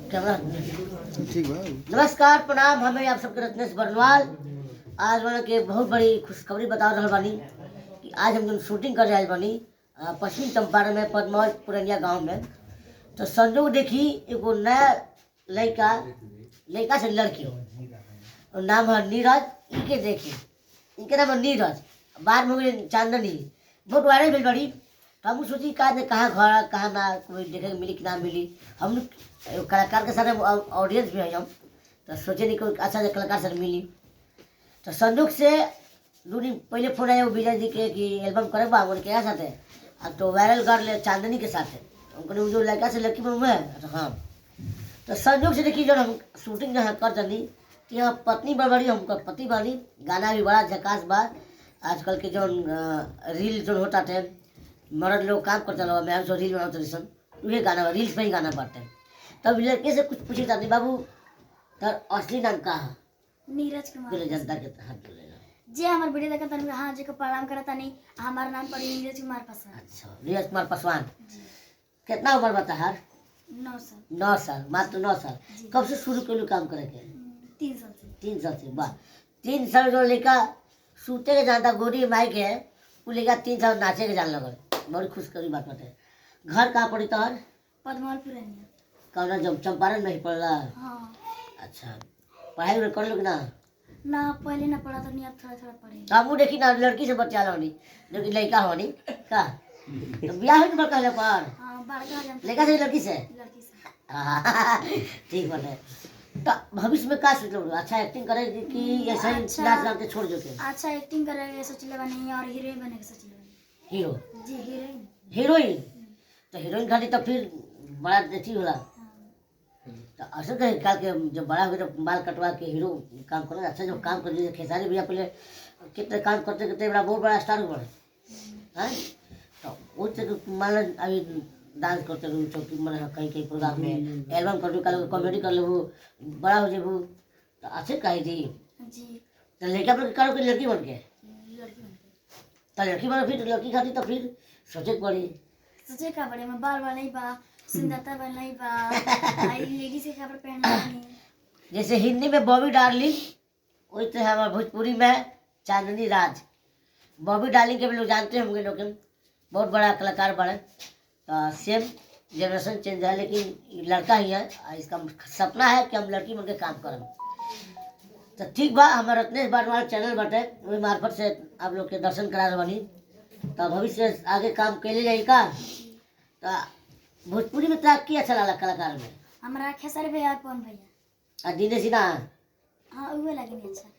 Camera ठीक बा। नमस्कार प्रणाम, हमें आप सबके रत्नेश बरनवाल। आज वाला के बहुत बड़ी खुशखबरी बता रहा बानी कि आज हम जो शूटिंग कर रहे बानी पश्चिम चंपारण में पदमौल पुरनिया गांव में। तो संजोग देखी एगो नया लड़का से लड़की और नाम है नीरज। इनके देखी इनके नाम है नीरज, बाहर में हो गई चांदनी, बहुत वायरल भी बड़ी। तो हम सोची कहा कहाँ घर कहाँ ना कोई देखे मिली कि ना मिली। हम कलाकार के साथ ऑडियंस भी है हम, तो सोचे नहीं कोई अच्छा से कलाकार से मिली। तो संजोग से 2 दिन पहले फोन आया वो विजय जी के कि एल्बम करे बा उनके यहाँ साथ है। अब तो वायरल कर ले चांदनी के साथ है। उनको जो लड़का से लड़की में हुआ है तो हाँ। तो संजोग से देखिए जब हम शूटिंग जहाँ कर चली तो यहाँ पत्नी बड़ी हमको पति बनी। गाना भी बड़ा झकास बा। आजकल के जो रील जो होता है मर्द लोग काम करते लोग, मैं जो रील बनाते सन वही गाना रील्स में ही गाना पाते हैं। तब लड़के से कुछ पूछी जाती बाबू तर असली नाम का है? नीरज कुमार। जनता के हाथ बोलेगा जे हमार वीडियो देखा तनी हां जे को प्रणाम करता नहीं हमार नाम पर नीरज कुमार पासवान। अच्छा, नीरज कुमार पासवान। कितना उम्र बता हर? 9 साल। 9 साल, मात्र 9 साल। कब से शुरू कर काम करे के? 3 साल से। 3 साल से, वाह। 3 साल जो लड़का सूते के जानता गोरी माइक है वो लड़का 3 साल नाचे के जान लगल। बड़ी खुश करी बात बात है। घर कहाँ पड़ी तोहर? पदमौल पुरनिया। कौन जब चंपारण में ही पड़ला? हाँ। अच्छा, पढ़ाई कर लो कि ना? ना पहले ना पढ़ा तो नहीं, अब थोड़ा थोड़ा पढ़े। हमू देखी ना लड़की से बच्चा होनी लेकिन लड़का होनी का तो ब्याह हो गया कहले पर हाँ बड़का जन लड़का से लड़की से लड़की से। ठीक बात है। तो भविष्य में का सोच लो? अच्छा एक्टिंग करे कि ऐसा ही अच्छा। नाच गान के छोड़ देते? अच्छा एक्टिंग करेंगे सोचले बनी और हीरोइन बने के सोचले बनी। हीरो जी हीरोइन। हीरोइन तो हीरोइन खाली तो फिर बड़ा अथी होला। तो ऐसे कहे काल के जब बड़ा हो गया तो बाल कटवा के हीरो काम करो। अच्छा जब काम कर जैसे खेसारी भैया पहले कितने काम करते करते बड़ा बहुत बड़ा स्टार हुआ है। तो वो मान लो अभी डांस करते रहो चौकी मैंने कहीं कहीं प्रोग्राम में एल्बम कर कल कॉमेडी कर लो बड़ा हो जेबू तो अच्छे कहे जी। जी तो लड़का पर करो कि लड़की बन के? लड़की बन के। तो लड़की बन फिर लड़की खाती तो फिर सोचे के पड़ी। सोचे का बड़े में बाल नहीं बा, सुंदरता बन नहीं बा, आई लेडीज के कपड़े पहनना नहीं। जैसे हिंदी में बॉबी डार्लिंग वैसे हमारे भोजपुरी में चांदनी राज। बॉबी डार्लिंग के भी लोग जानते होंगे, लोग बहुत बड़ा कलाकार बने। तो सेम जनरेशन चेंज है लेकिन ये लड़का ही है। इसका सपना है कि हम लड़की बन के काम करें। तो ठीक बा, हमारे रत्नेश बरनवाल चैनल बटे वही मार्फत से आप लोग के दर्शन करा बनी। तो भविष्य से आगे काम कैले जाए का। तो भोजपुरी में तो की अच्छा लगा कलाकार में? हमारा खेसारी भैया और पवन भैया। और दिनेश सिन्हा? हाँ उहे लगे नहीं अच्छा।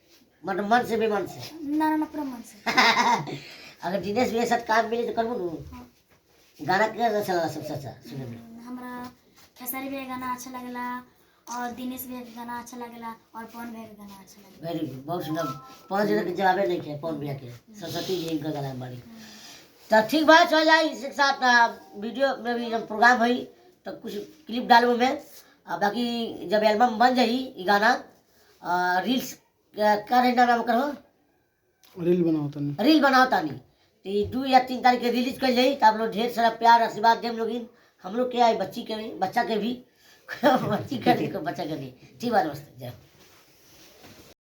मतलब मन से बेमन से? ना ना पूरा मन से। अगर दिनेश भैया साथ काम मिले तो करबो नु। हाँ। गाना क्या अच्छा लगा सबसे अच्छा सुनने में? हमारा खेसारी भैया गाना अच्छा लगेला और दिनेश भैया के गाना अच्छा लगेला और पवन भैया के गाना अच्छा लगेला। वेरी गुड, बहुत सुंदर। 5 दिन के जवाबे नहीं थे पवन भैया के। सरस्वती जी इनका गाना बड़ी। तो ठीक बात चल जाए इसके साथ वीडियो में भी जब प्रोग्राम हुई तो कुछ क्लिप डालूँ मैं। बाकी जब एल्बम बन जाई ये गाना रील्स क्या रहना नाम करो? रील बनाओ तनी। रील बनाओ तानी तो 2 या 3 तारीख के रिलीज कर जाई। तो आप लोग ढेर सारा प्यार आशीर्वाद देम लोग हम लोग के आई बच्ची के भी बच्चा के भी बच्ची के भी बच्चा के भी। ठीक बात, नमस्ते, जय।